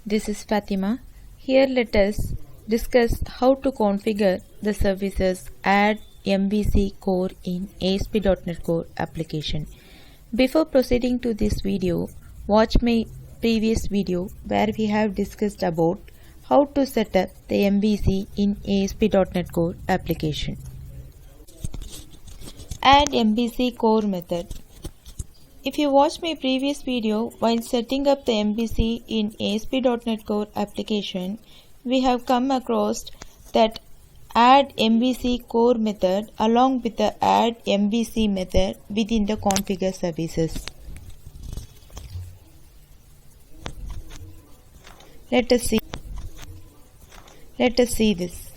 This is Fatima. Here let us discuss how to configure the services AddMvcCore in ASP.NET Core application. Before proceeding to this video, watch my previous video where we have discussed about how to set up the MVC in ASP.NET Core application. AddMvcCore method. If you watched my previous video while setting up the MVC in ASP.NET Core application, we have come across that AddMvcCore method along with the AddMvc method within the configure services. Let us see this.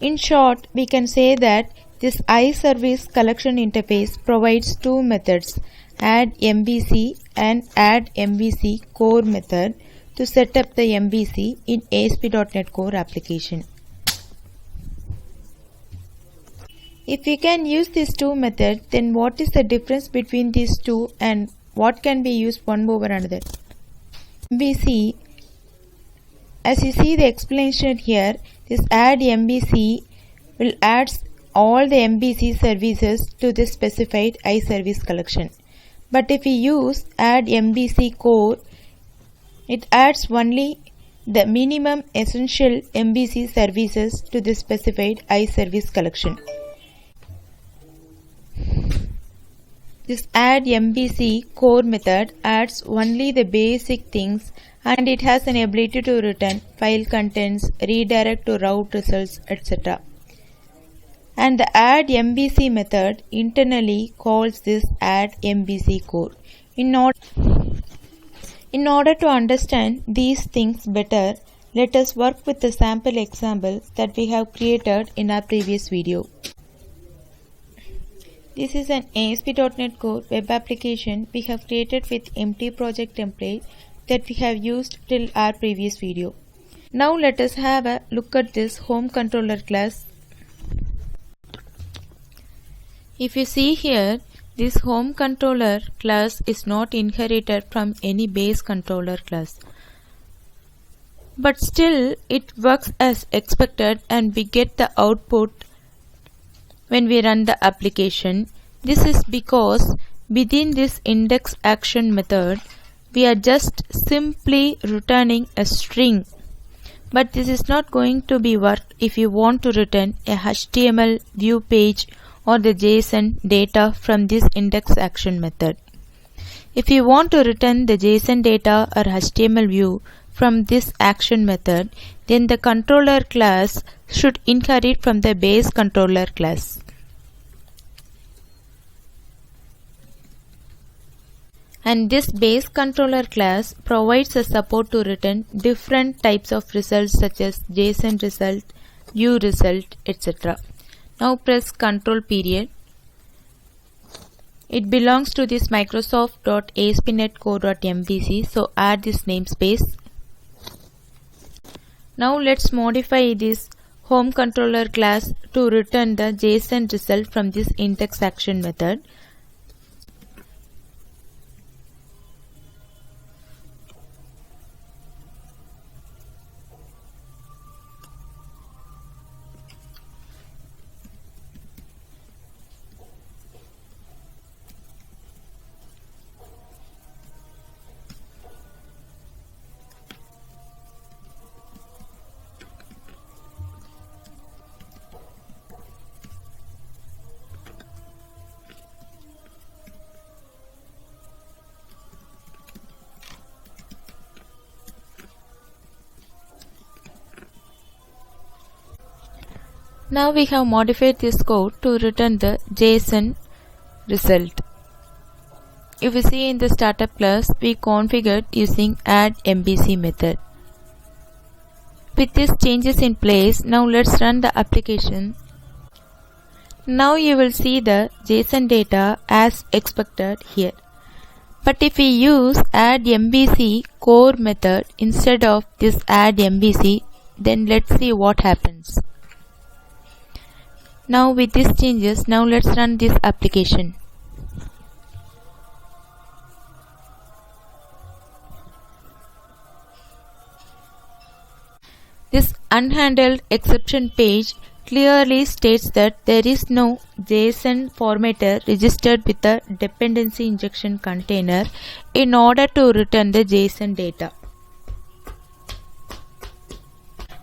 In short, we can say that this iService collection interface provides two methods, AddMvc and AddMvcCore method, to set up the MVC in ASP.NET Core application. If we can use these two methods, then what is the difference between these two and what can be used one over another? MVC, as you see the explanation here, this AddMvc will add all the MVC services to the specified iService collection. But if we use AddMvcCore, it adds only the minimum essential MVC services to the specified iService collection. This AddMvcCore method adds only the basic things, and it has an ability to return file contents, redirect to route results, etc. And the AddMvc method internally calls this AddMvcCore. In order to understand these things better, let us work with the sample example that we have created in our previous video. This is an ASP.NET Core web application we have created with empty project template that we have used till our previous video. Now let us have a look at this home controller class. If you see here, this home controller class is not inherited from any base controller class. But still it works as expected and we get the output when we run the application. This is because within this index action method, we are just simply returning a string. But this is not going to be worked if you want to return a HTML view page or the JSON data from this index action method. If you want to return the JSON data or HTML view from this action method, then the controller class should inherit from the base controller class. And this base controller class provides a support to return different types of results such as JSON result, view result, etc. Now press Ctrl period. It belongs to this Microsoft.ASP.NET Core.MVC, so add this namespace. Now let's modify this home controller class to return the JSON result from this index action method. Now we have modified this code to return the JSON result. If you see in the startup class, we configured using AddMvc method. With these changes in place, now let's run the application. Now you will see the JSON data as expected here. But if we use AddMvcCore method instead of this AddMvc, then let's see what happens. Now with these changes, now let's run this application. This unhandled exception page clearly states that there is no JSON formatter registered with the dependency injection container in order to return the JSON data.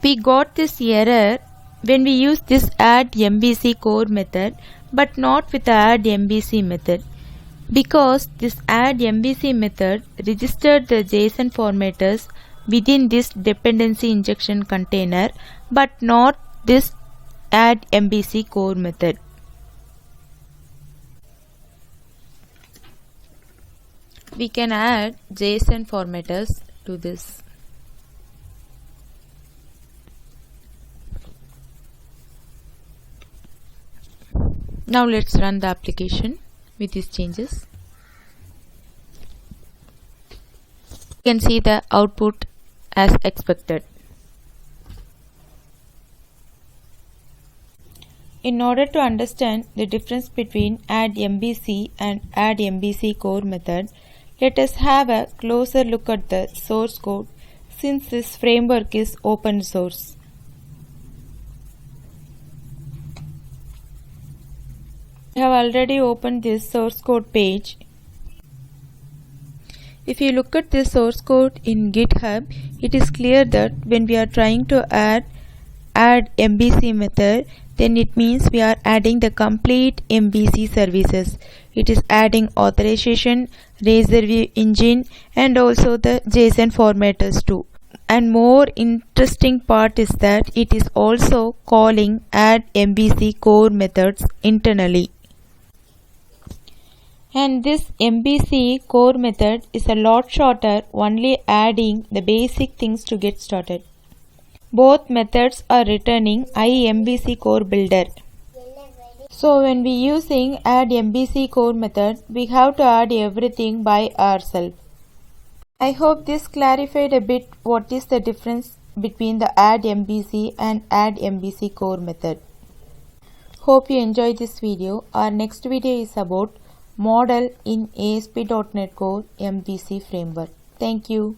We got this error when we use this AddMvcCore method but not with the AddMvc method, because this AddMvc method registered the JSON formatters within this dependency injection container but not this AddMvcCore method. We can add JSON formatters to this. Now let's run the application with these changes. You can see the output as expected. In order to understand the difference between AddMvc and AddMvcCore method, let us have a closer look at the source code since this framework is open source. I have already opened this source code page. If you look at this source code in GitHub, it is clear that when we are trying to add AddMvc method, then it means we are adding the complete MVC services. It is adding authorization, Razor View engine, and also the JSON formatters too. And more interesting part is that it is also calling AddMvcCore methods internally. And this MVC core method is a lot shorter, only adding the basic things to get started. Both methods are returning AddMvc core builder. So when we using AddMvc core method, we have to add everything by ourselves. I hope this clarified a bit what is the difference between the AddMvc and AddMvc core method. Hope you enjoyed this video. Our next video is about model in ASP.NET Core MVC framework. Thank you.